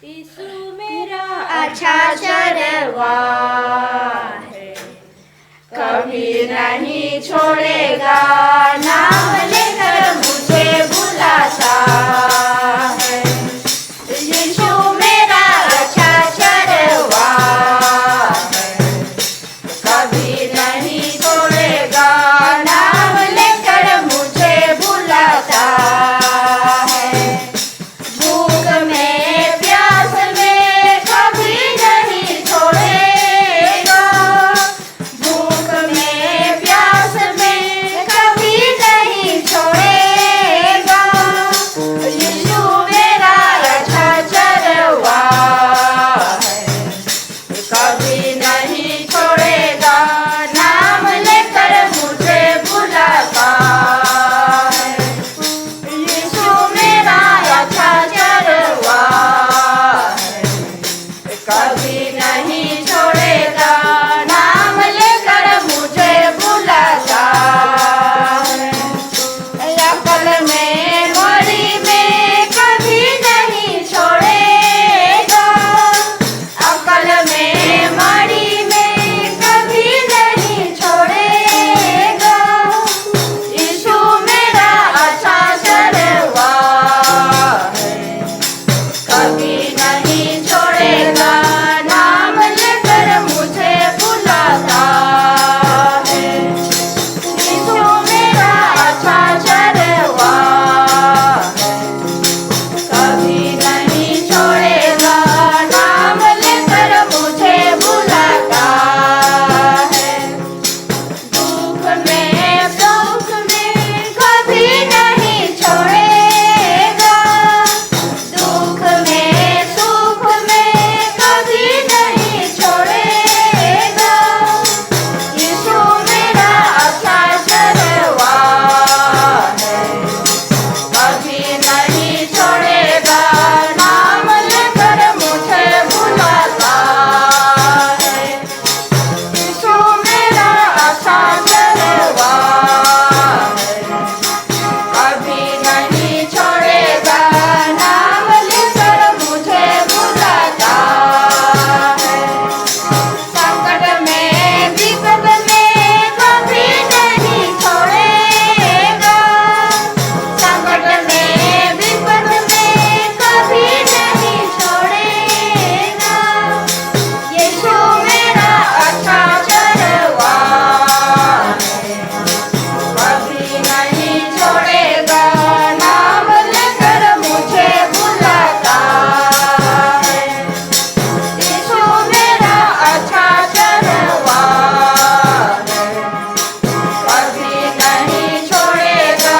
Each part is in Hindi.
यीशु मेरा अच्छा चरवा है, कभी नहीं छोड़ेगा, नाम लेकर मुझे बुलाता है। यीशु मेरा अच्छा चरवा है, कभी नहीं छोड़ेगा, नाम लेकर मुझे बुलाता है। भूख में प्यास में कभी नहीं छोड़ेगा, भूख में प्यास में कभी नहीं छोड़ेगा। यीशु मेरा अच्छा चरवा है, कभी नहीं छोड़ेगा, नाम लेकर मुझे बुलाता है। यीशु मेरा अच्छा चरवा है, कभी नहीं छोड़ेगा, नाम लेकर मुझे बुलाता है। अकल में मरी में कभी नहीं छोड़ेगा, अकल में मरी में कभी नहीं छोड़ेगा। यीशु मेरा अच्छा चरवा है, कभी नहीं छोड़ेगा, नाम लेकर मुझे बुलाता है। यीशु मेरा अच्छा चरवा है, कभी नहीं छोड़ेगा, नाम लेकर मुझे बुलाता है। दुख में सुख में कभी नहीं छोड़ेगा, दुख में सुख में कभी नहीं छोड़ेगा। यीशु मेरा अच्छा चरवा है, कभी नहीं छोड़ेगा, नाम लेकर मुझे बुलाता है। यीशु मेरा अच्छा चरवा है, कभी नहीं छोड़ेगा, नाम लेकर मुझे बुलाता है। संकट में विपद में कभी नहीं छोड़ेगा, संकट में विपद में कभी नहीं छोड़ेगा। यीशु मेरा अच्छा चरवा है, कभी नहीं छोड़ेगा, नाम लेकर मुझे बुलाता है। यीशु मेरा अच्छा चरवा है, कभी नहीं छोड़ेगा,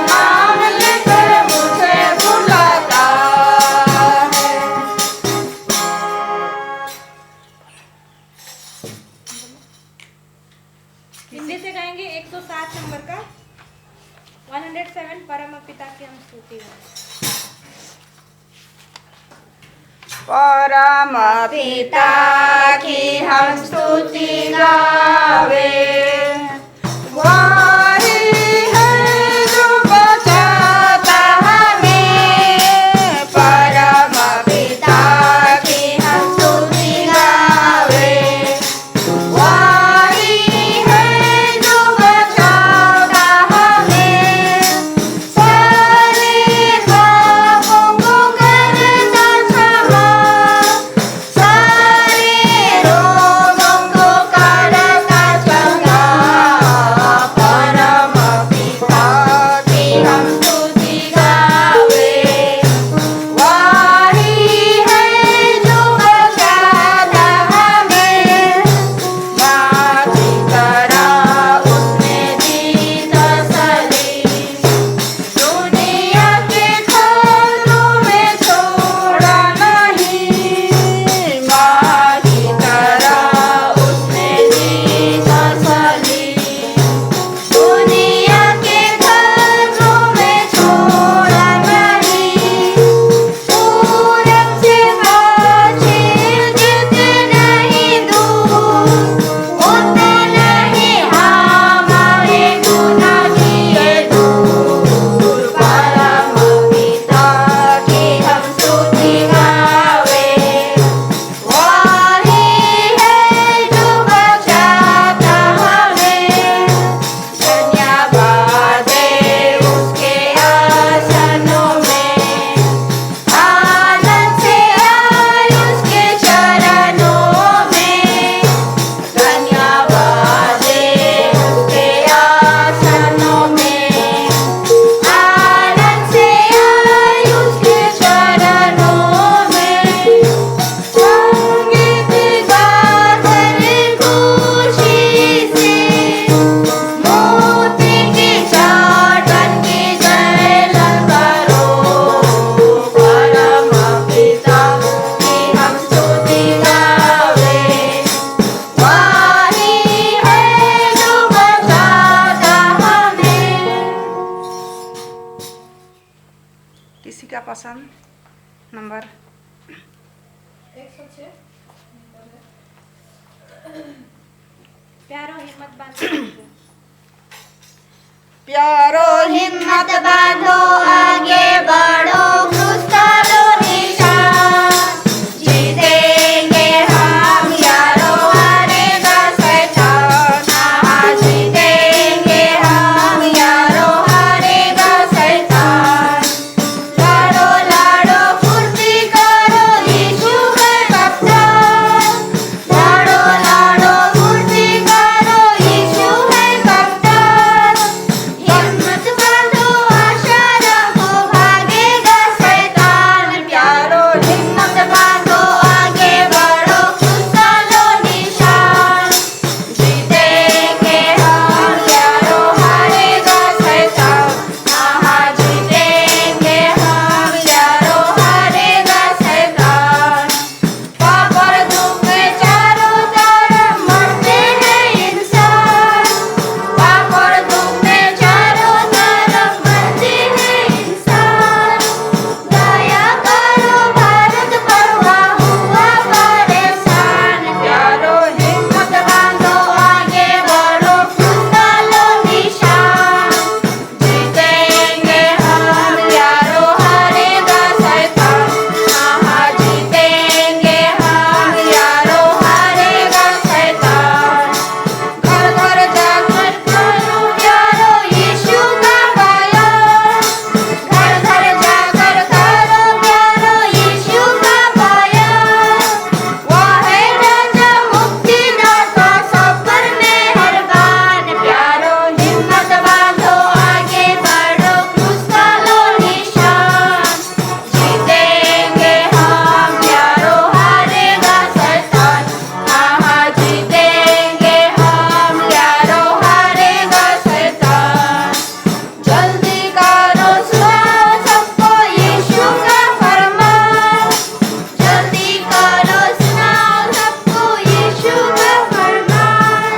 नाम लेकर मुझे बुलाता है। हिंदी से गाएंगे 107 नंबर का 107 परम पिता की हम स्तुति है। परम पिता की हम स्तुति गावे, वही है जो बचाता हमें। परम पिता की हम स्तुति गावे, वही है जो बचाता हमें। सारे पापों को करता क्षमा, सारे रोगों को करता चंगा। का पसंद नंबर 106 प्यारो हिम्मत बांधो प्यारो हिम्मत बांधो आगे बढ़ो क्रूस लो निशान जीतेंगे हम यारो हारेगा शैतान हाँ जीतेंगे हम यारो हारेगा शैतान लाडो लाडो फुर्ती करो यीशु है कप्तान लाडो लाडो फुर्ती करो यीशु है कप्तान हिम्मत बांधो आशा रखो भागेगा शैतान प्यारो हिम्मत बांधो आगे बढ़ो क्रूस लो निशान जीतेंगे हम यारो हारेगा शैतान हाँ जीतेंगे हम यारो हारेगा शैतान पाप और दुख में चारों तरफ मरते हैं इंसान पाप और दुख में चारों तरफ मरते हैं इंसान दया करो भारत पर हुआ परेशान प्यारो हिम्मत बांधो आगे बढ़ो क्रूस लो निशान जीतेंगे हम यारो हारेगा शैतान हाँ जीतेंगे हम यारो हारेगा शैतान घर घर जाकर करो प्यारो यीशु का बयान घर घर जाकर करो प्यारो यीशु का बयान वो है राजा मुक्तिदाता सब पर मेहरबान प्यारो हिम्मत बांधो आगे बढ़ो क्रूस लो निशान जीतेंगे हम यारो हारेगा शैतान हाँ जीतेंगे हम यारो हारेगा शैतान जल्दी करो सुनाओ सबको यीशु का फरमान जल्दी करो सुनाओ सबको यीशु का फरमान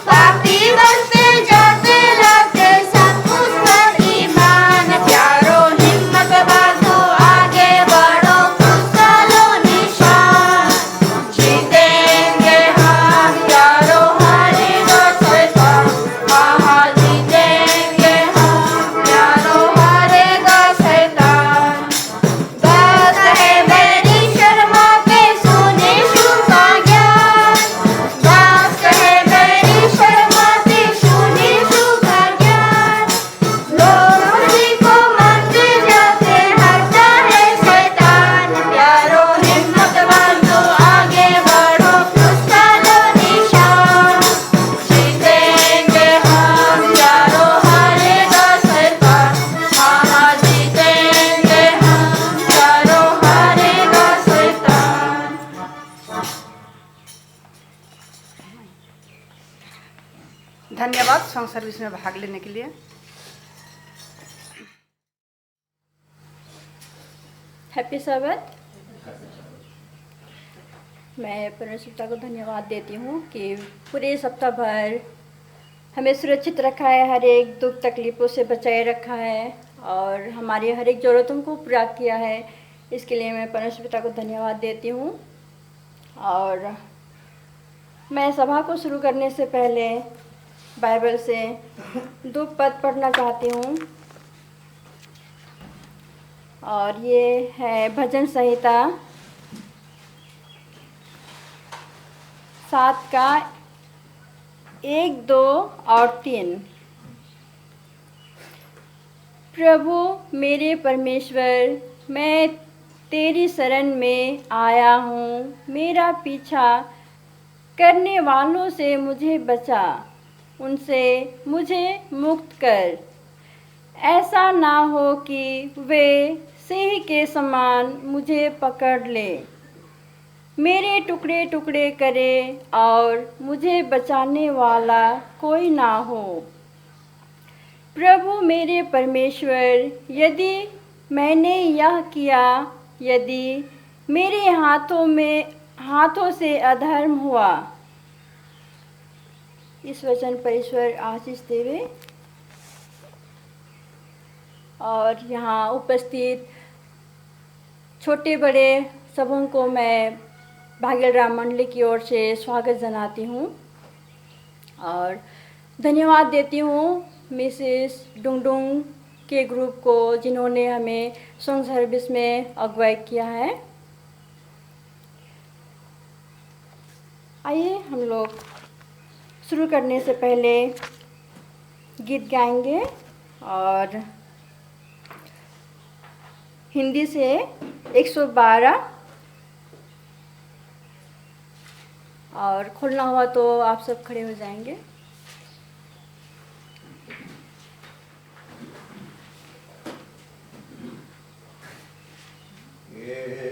पापी बनते जाते रहते सब उस पर ईमान प्यारो हिम्मत बांधो आगे बढ़ो क्रूस लो निशान जीतेंगे हम यारो हारेगा शैतान हाँ जीतेंगे हम यारो हारेगा शैतान दास है मेरी शर्मा के सुने यीशु का ज्ञान दास है मेरी शर्मा के सुने यीशु का ज्ञान लोग उसी को मानते जाते हटता है शैतान प्यारो हिम्मत बांधो आगे बढ़ो क्रूस लो निशान जीतेंगे हम यारो हारेगा शैतान हाँ जीतेंगे हम यारो हारेगा शैतान धन्यवाद सॉन्ग सर्विस में भाग लेने के लिए। हैप्पी सबत। मैं परमेश्वर को धन्यवाद देती हूँ कि पूरे सप्ताह भर हमें सुरक्षित रखा है, हर एक दुख तकलीफ़ों से बचाए रखा है और हमारी हर एक ज़रूरतों को पूरा किया है। इसके लिए मैं परमेश्वर को धन्यवाद देती हूँ। और मैं सभा को शुरू करने से पहले बाइबल से 2 पद पढ़ना चाहती हूँ और ये है भजन संहिता 7 का 1, 2 और 3। प्रभु मेरे परमेश्वर, मैं तेरी शरण में आया हूँ। मेरा पीछा करने वालों से मुझे बचा, उनसे मुझे मुक्त कर। ऐसा ना हो कि वे सिंह के समान मुझे पकड़ ले, मेरे टुकड़े टुकड़े करे और मुझे बचाने वाला कोई ना हो। प्रभु मेरे परमेश्वर, यदि मैंने यह किया, यदि मेरे हाथों से अधर्म हुआ। इस वचन पर ईश्वर आशीष देवे। और यहाँ उपस्थित छोटे बड़े सबों को मैं भाग्यल राम मंडली की ओर से स्वागत जनाती हूँ और धन्यवाद देती हूँ मिसेस डुंगडुंग के ग्रुप को जिन्होंने हमें सॉन्ग सर्विस में अगुवाई किया है। आइए हम लोग शुरू करने से पहले गीत गाएंगे और हिंदी से 112 और खोलना हुआ तो आप सब खड़े हो जाएंगे।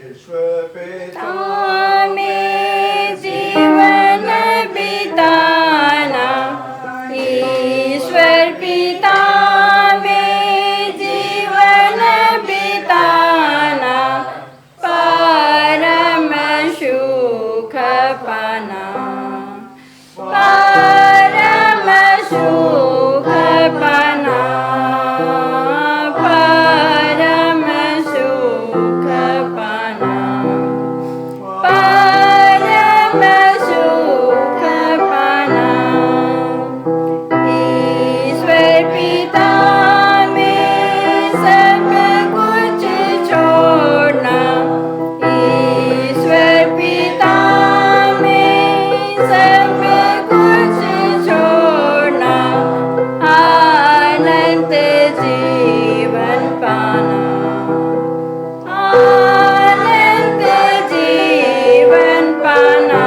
ईश्वर पिता में जीवन बिताना, ईश्वर पिता में जीवन बिताना, परम सुख पाना, परम सुख पाना, परम सुख पाना, परम सुख पाना। ईश्वर पिता में सब कुछ छोड़ना, ईश्वर पिता में सब कुछ छोड़ना, अनंत जीवन पाना, अनंत जीवन पाना,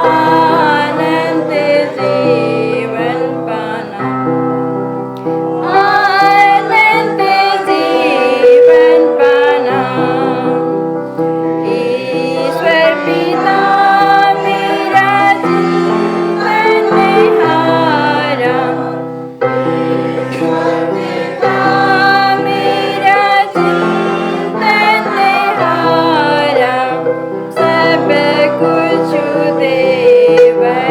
अनंत जीवन पाना, अनंत जीवन पाना। ईश्वर पिता मेरा जीवन हारा, ईश्वर पिता मेरा जीवन हारा, सब कुछ देवन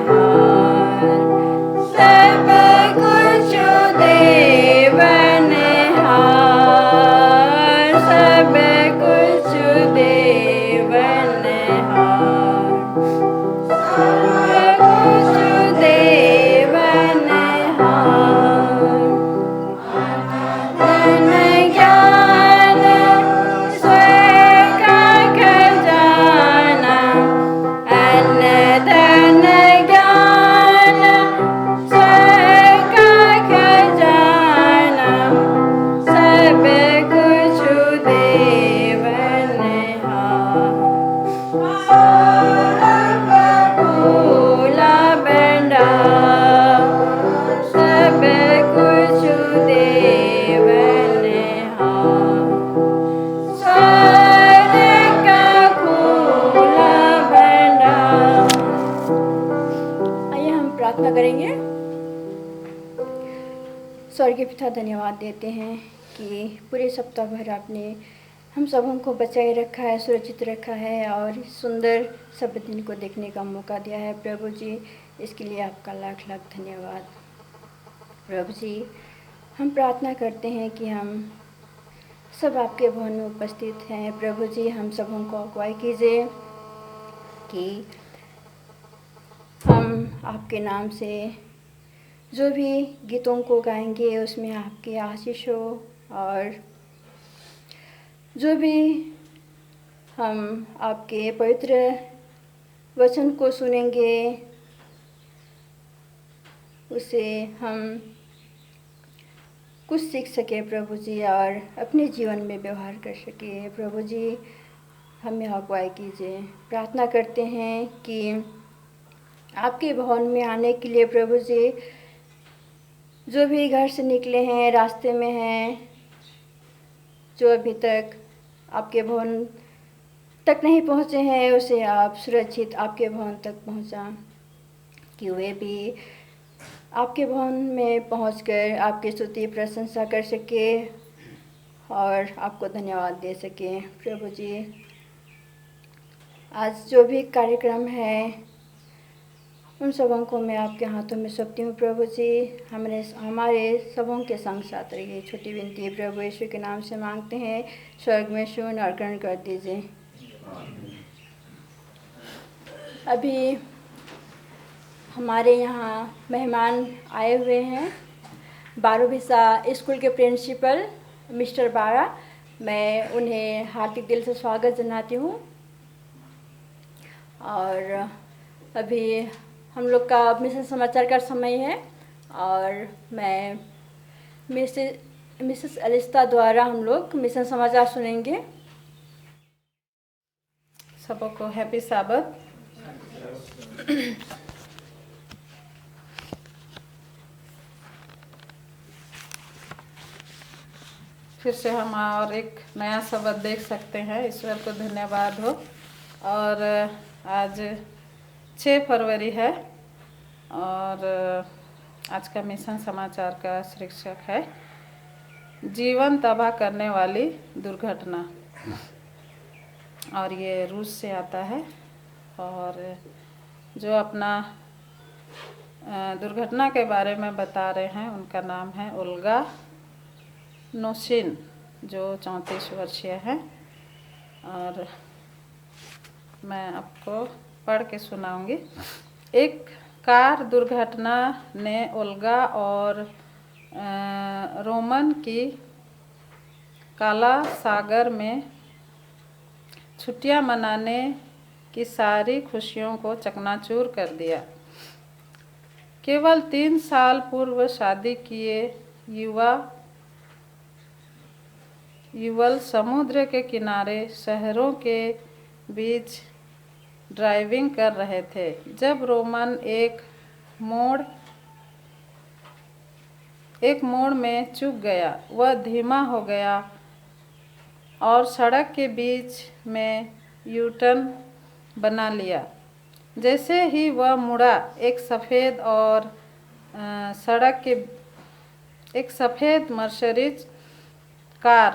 हार, सब कुछ देवन हार, सब कुछ देवन हार, सब कुछ देवन हार। धन ज्ञान स्वर्ग खजाना, अन्न धन ज्ञान स्वर्ग खजाना, सब कुछ देवन हार। फूला भंडार, सब कुछ देवन हार, स्वर्ग का फूला भंडार। आइए हम प्रार्थना करेंगे। स्वर्गीय पिता, धन्यवाद देते हैं कि पूरे सप्ताह भर आपने हम सबों को बचाए रखा है, सुरक्षित रखा है और इस सुंदर सब दिन को देखने का मौका दिया है। प्रभु जी, इसके लिए आपका लाख लाख धन्यवाद। प्रभु जी, हम प्रार्थना करते हैं कि हम सब आपके भवन में उपस्थित हैं। प्रभु जी, हम सबों को अगुवाई कीजिए कि हम आपके नाम से जो भी गीतों को गाएंगे उसमें आपकी आशीष हो, और जो भी हम आपके पवित्र वचन को सुनेंगे उसे हम कुछ सीख सके प्रभु जी, और अपने जीवन में व्यवहार कर सके। प्रभु जी, हमें अगुवाई कीजिए। प्रार्थना करते हैं कि आपके भवन में आने के लिए प्रभु जी जो भी घर से निकले हैं, रास्ते में हैं, जो अभी तक आपके भवन तक नहीं पहुँचे हैं, उसे आप सुरक्षित आपके भवन तक पहुँचा, कि वे भी आपके भवन में पहुंचकर आपकी स्तुति प्रशंसा कर सके और आपको धन्यवाद दे सके। प्रभु जी, आज जो भी कार्यक्रम है उन सबों को मैं आपके हाथों में सौंपती हूँ प्रभु जी। हमारे सबों के संग साथ रहिए। छोटी विनती प्रभु यीशु के नाम से मांगते हैं, स्वर्ग में सुन और ग्रहण कर दीजिए। अभी हमारे यहाँ मेहमान आए हुए हैं, बारोभिसा स्कूल के प्रिंसिपल मिस्टर बारा। मैं उन्हें हार्दिक दिल से स्वागत जनाती हूँ। और अभी हम लोग का मिशन समाचार का समय है और मैं मिसेस अलिस्ता द्वारा हम लोग मिशन समाचार सुनेंगे। सबको हैप्पी साबत। फिर से हम और एक नया शब्द देख सकते हैं। ईश्वर को धन्यवाद हो। और आज 6 फरवरी है और आज का मिशन समाचार का शीर्षक है जीवन तबाह करने वाली दुर्घटना। और ये रूस से आता है और जो अपना दुर्घटना के बारे में बता रहे हैं उनका नाम है ओल्गा नोशिन, जो 34 वर्षीय है। और मैं आपको पढ़ के सुनाऊंगी। एक कार दुर्घटना ने ओल्गा और रोमन की काला सागर में छुट्टियां मनाने की सारी खुशियों को चकनाचूर कर दिया। केवल 3 साल पूर्व शादी किए युगल समुद्र के किनारे शहरों के बीच ड्राइविंग कर रहे थे जब रोमन एक मोड़ में चूक गया। वह धीमा हो गया और सड़क के बीच में यू-टर्न बना लिया। जैसे ही वह मुड़ा, एक सफ़ेद मर्सिडीज कार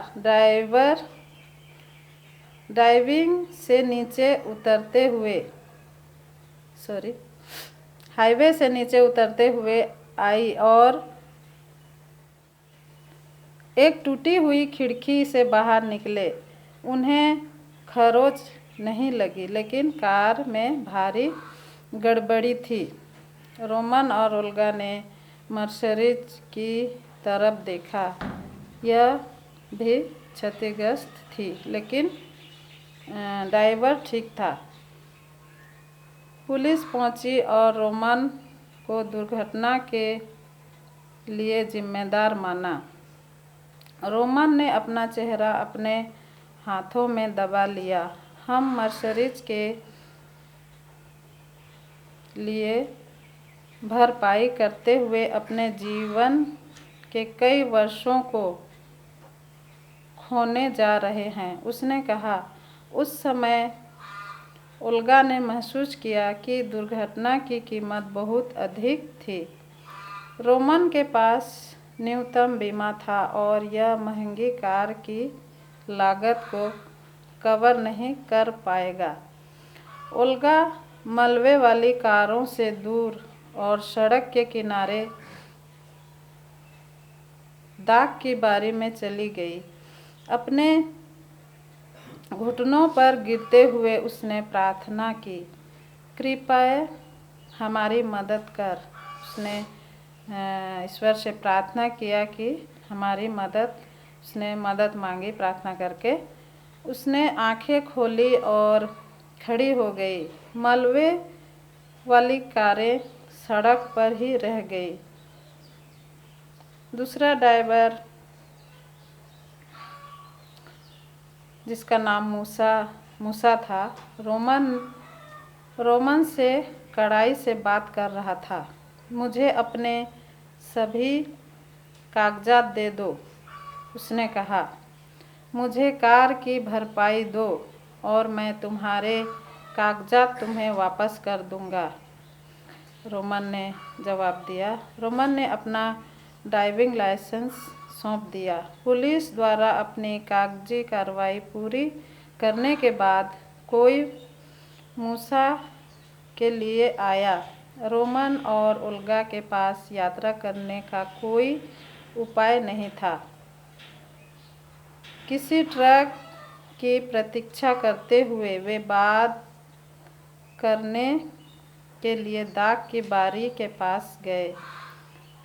हाईवे से नीचे उतरते हुए आई और एक टूटी हुई खिड़की से बाहर निकले। उन्हें खरोंच नहीं लगी, लेकिन कार में भारी गड़बड़ी थी। रोमन और ओल्गा ने मर्सिडीज की तरफ देखा। यह भी क्षतिग्रस्त थी, लेकिन ड्राइवर ठीक था। पुलिस पहुंची और रोमन को दुर्घटना के लिए जिम्मेदार माना। रोमन ने अपना चेहरा अपने हाथों में दबा लिया। हम मर्सिडीज के लिए भरपाई करते हुए अपने जीवन के कई वर्षों को खोने जा रहे हैं, उसने कहा। उस समय ओल्गा ने महसूस किया कि दुर्घटना की कीमत बहुत अधिक थी। रोमन के पास न्यूनतम बीमा था और यह महंगी कार की लागत को कवर नहीं कर पाएगा। ओल्गा मलबे वाली कारों से दूर और सड़क के किनारे दाग की बारी में चली गई। अपने घुटनों पर गिरते हुए उसने प्रार्थना की, कृपया हमारी मदद कर। उसने ईश्वर से प्रार्थना किया कि उसने मदद मांगी। प्रार्थना करके उसने आंखें खोली और खड़ी हो गई। मलबे वाली कारें सड़क पर ही रह गई। दूसरा ड्राइवर, जिसका नाम मूसा था, रोमन से कड़ाई से बात कर रहा था। मुझे अपने सभी कागजात दे दो, उसने कहा। मुझे कार की भरपाई दो और मैं तुम्हारे कागजात तुम्हें वापस कर दूंगा, रोमन ने जवाब दिया। रोमन ने अपना ड्राइविंग लाइसेंस सौंप दिया। पुलिस द्वारा अपनी कागजी कार्रवाई पूरी करने के बाद कोई मूसा के लिए आया। रोमन और ओल्गा के पास यात्रा करने का कोई उपाय नहीं था। किसी ट्रक की प्रतीक्षा करते हुए वे बात करने के लिए डाक की बारी के पास गए।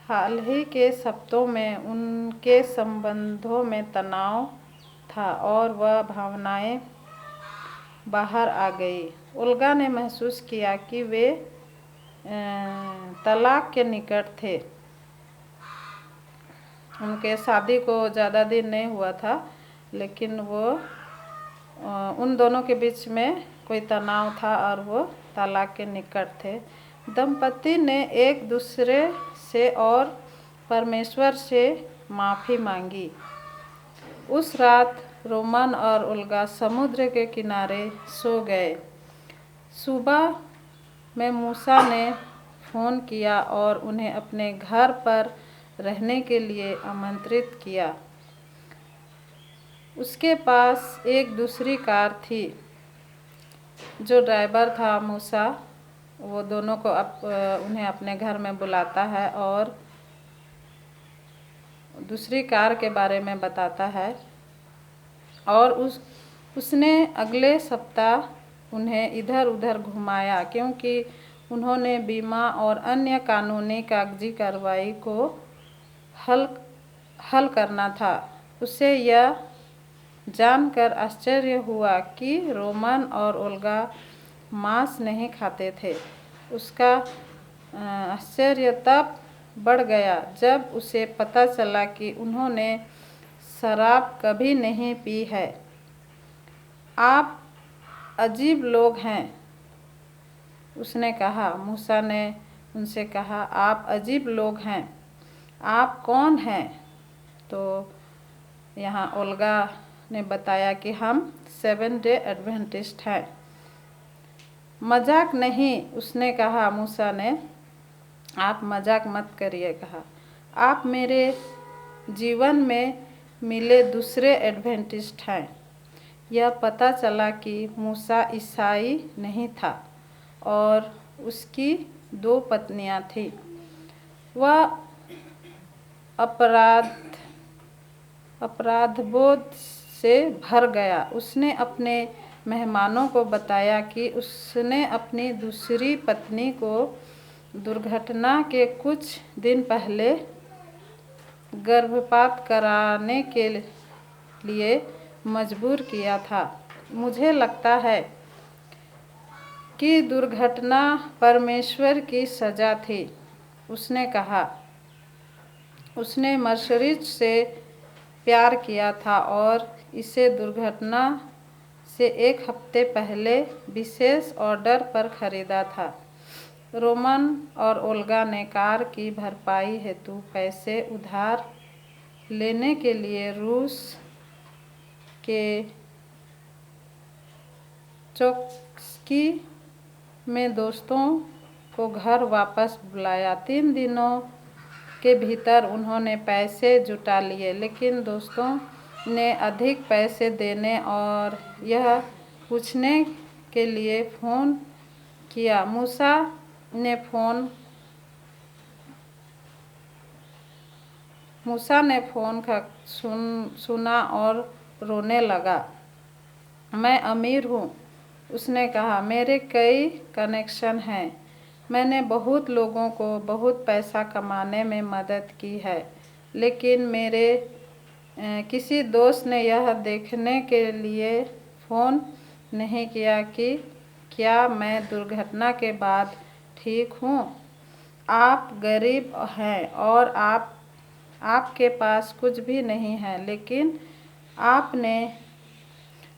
हाल ही के हफ्तों में उनके संबंधों में तनाव था और वह भावनाएं बाहर आ गई। ओल्गा ने महसूस किया कि वे तलाक के निकट थे। उनके शादी को ज़्यादा दिन नहीं हुआ था, लेकिन वो उन दोनों के बीच में कोई तनाव था और वो तलाक के निकट थे। दंपति ने एक दूसरे से और परमेश्वर से माफ़ी मांगी। उस रात रोमन और ओल्गा समुद्र के किनारे सो गए। सुबह में मूसा ने फ़ोन किया और उन्हें अपने घर पर रहने के लिए आमंत्रित किया। उसके पास एक दूसरी कार थी। जो ड्राइवर था मूसा, वो दोनों को उन्हें अपने घर में बुलाता है और दूसरी कार के बारे में बताता है। और उसने अगले सप्ताह उन्हें इधर उधर घुमाया, क्योंकि उन्होंने बीमा और अन्य कानूनी कागजी कार्रवाई को हल करना था। उसे यह जानकर आश्चर्य हुआ कि रोमन और ओल्गा मांस नहीं खाते थे। उसका आश्चर्य तब बढ़ गया जब उसे पता चला कि उन्होंने शराब कभी नहीं पी है। आप अजीब लोग हैं, उसने कहा। मूसा ने उनसे कहा, आप अजीब लोग हैं, आप कौन हैं? तो यहाँ ओल्गा ने बताया कि हम 7 डे एडवेंटिस्ट हैं। मजाक नहीं, उसने कहा। मूसा ने, आप मजाक मत करिए, कहा। आप मेरे जीवन में मिले दूसरे एडवेंटिस्ट हैं। यह पता चला कि मूसा ईसाई नहीं था और उसकी 2 पत्नियां थीं। वह अपराधबोध से भर गया। उसने अपने मेहमानों को बताया कि उसने अपनी दूसरी पत्नी को दुर्घटना के कुछ दिन पहले गर्भपात कराने के लिए मजबूर किया था। मुझे लगता है कि दुर्घटना परमेश्वर की सज़ा थी, उसने कहा। उसने मर्सरीज से प्यार किया था और इसे दुर्घटना से 1 हफ्ते पहले विशेष ऑर्डर पर खरीदा था। रोमन और ओल्गा ने कार की भरपाई हेतु पैसे उधार लेने के लिए रूस के चोक्स्की में दोस्तों को घर वापस बुलाया। 3 दिनों के भीतर उन्होंने पैसे जुटा लिए, लेकिन दोस्तों ने अधिक पैसे देने और यह पूछने के लिए फ़ोन किया। मूसा ने फ़ोन का सुना और रोने लगा। मैं अमीर हूँ, उसने कहा। मेरे कई कनेक्शन हैं। मैंने बहुत लोगों को बहुत पैसा कमाने में मदद की है, लेकिन मेरे किसी दोस्त ने यह देखने के लिए फ़ोन नहीं किया कि क्या मैं दुर्घटना के बाद ठीक हूँ। आप गरीब हैं और आपके पास कुछ भी नहीं है, लेकिन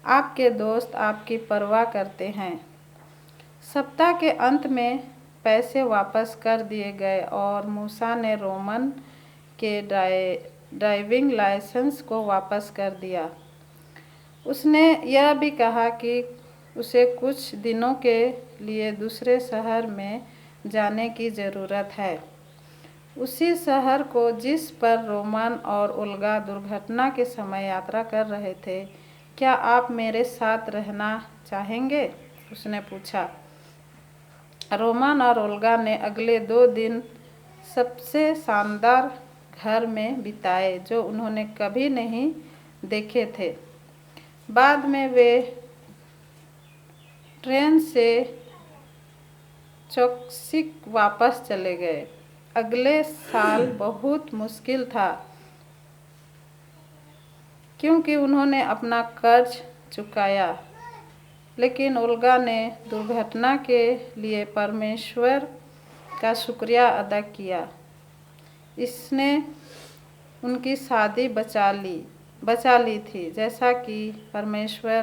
आपके दोस्त आपकी परवाह करते हैं। सप्ताह के अंत में पैसे वापस कर दिए गए और मूसा ने रोमन के ड्राइविंग लाइसेंस को वापस कर दिया। उसने यह भी कहा कि उसे कुछ दिनों के लिए दूसरे शहर में जाने की ज़रूरत है, उसी शहर को जिस पर रोमन और ओल्गा दुर्घटना के समय यात्रा कर रहे थे। क्या आप मेरे साथ रहना चाहेंगे? उसने पूछा। रोमन और ओल्गा ने अगले 2 दिन सबसे शानदार घर में बिताए जो उन्होंने कभी नहीं देखे थे। बाद में वे ट्रेन से चोक्सिक वापस चले गए। अगले साल बहुत मुश्किल था क्योंकि उन्होंने अपना कर्ज चुकाया, लेकिन ओल्गा ने दुर्घटना के लिए परमेश्वर का शुक्रिया अदा किया। इसने उनकी शादी बचा ली थी, जैसा कि परमेश्वर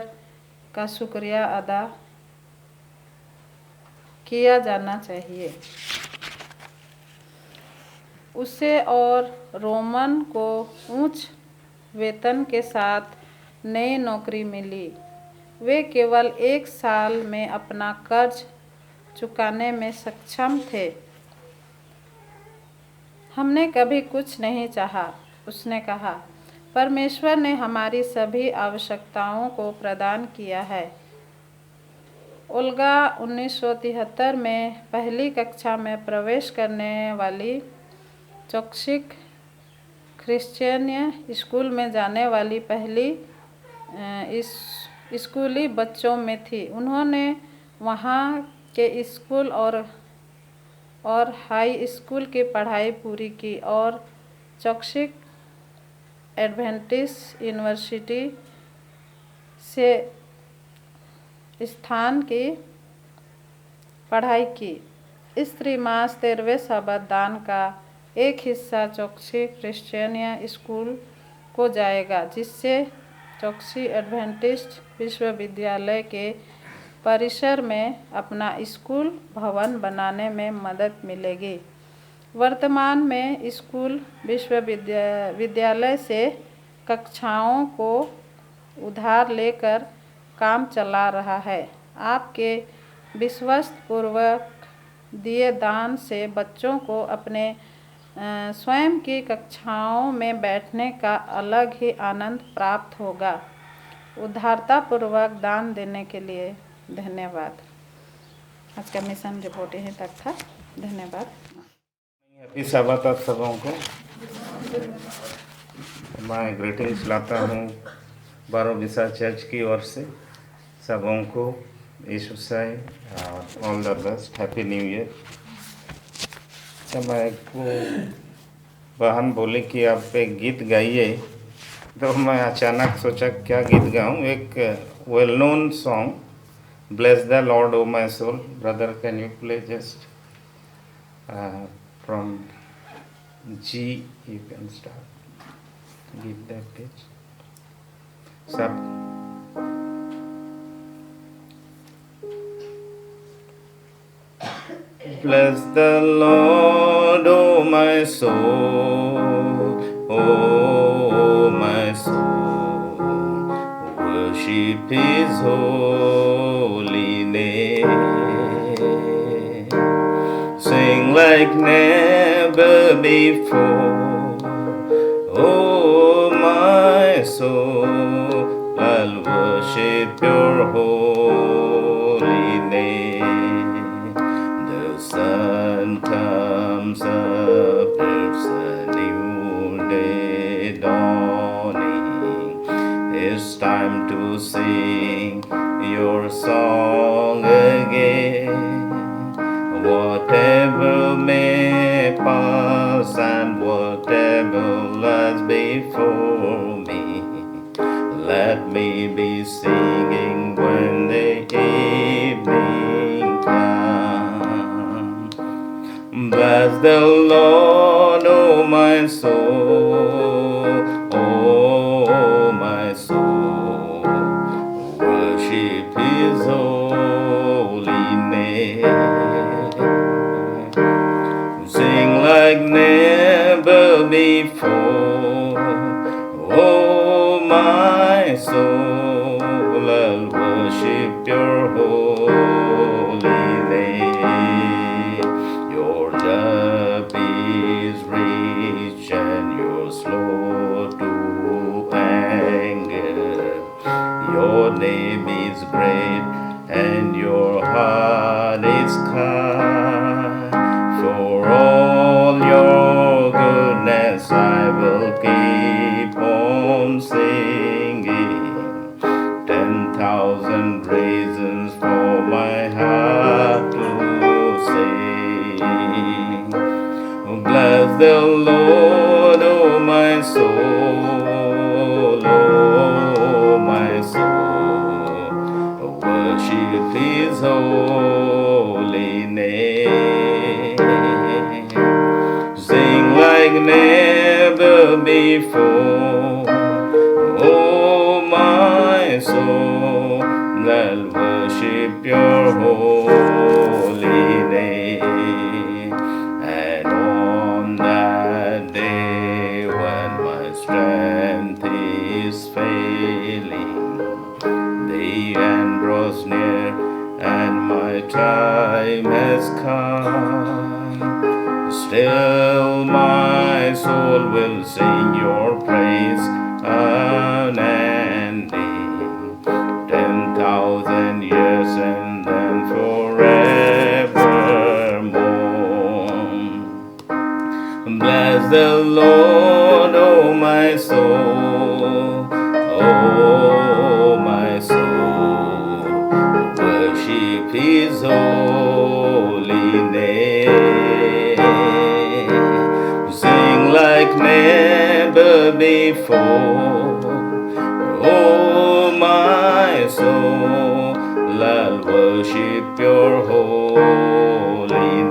का शुक्रिया अदा किया जाना चाहिए। उसे और रोमन को उच्च वेतन के साथ नई नौकरी मिली। वे केवल 1 साल में अपना कर्ज चुकाने में सक्षम थे। हमने कभी कुछ नहीं चाहा, उसने कहा। परमेश्वर ने हमारी सभी आवश्यकताओं को प्रदान किया है। ओल्गा 1973 में पहली कक्षा में प्रवेश करने वाली चोक्सिक क्रिश्चियन स्कूल में जाने वाली पहली स्कूली बच्चों में थी। उन्होंने वहाँ के स्कूल और हाई स्कूल की पढ़ाई पूरी की और चोक्सिक एडवेंटिस्ट यूनिवर्सिटी से स्थान की पढ़ाई की। स्त्री मास 13वें शबद दान का एक हिस्सा चोक्सिक क्रिश्चियन स्कूल को जाएगा, जिससे चोक्सी एडवेंटिस्ट विश्वविद्यालय के परिसर में अपना स्कूल भवन बनाने में मदद मिलेगी। वर्तमान में स्कूल विश्वविद्यालय से कक्षाओं को उधार लेकर काम चला रहा है। आपके विश्वासपूर्वक दिए दान से बच्चों को अपने स्वयं की कक्षाओं में बैठने का अलग ही आनंद प्राप्त होगा। उदारतापूर्वक दान देने के लिए धन्यवाद। आज का मिशन रिपोर्ट यहीं तक था। धन्यवाद। हैप्पी साबात आप सबों को। मैं ग्रीटिंग्स लाता हूँ बारो विसा चर्च की ओर से सबों को यीशु मसीह और all the best, happy new year. मैं को बहन बोली कि आप एक गीत गाइए, तो मैं अचानक सोचा क्या गीत गाऊं। एक well known song, bless the lord O my soul. Brother can you play just from G, you can start, give that pitch सब। Bless the Lord, O my soul, O my soul, worship His holy name. Sing like never before, O my soul, I'll worship your holy name. The sun comes up, it's a new day dawning. It's time to sing your song again. Whatever may pass and whatever lies before me, let me be singing when the evening comes. Bless the Lord, O my soul, O my soul, worship His holy name. Sing like never before, oh my soul, I'll worship your holy name. Your love is rich and you're slow to anger. Your name is great and your heart is kind. 10,000 reasons for my heart to sing. Oh, bless the Lord, oh my soul, oh my soul. Oh, worship His holy name. Sing like never before. Oh, my soul, I'll worship your holy name. And on that day when my strength is failing, the end draws near and my time has come, still my soul will sing your praise unending. 10,000 years and then forevermore. Bless the Lord, oh my soul, oh my soul. Worship His holy name. Sing like never before. Oh, my soul, I'll worship your holy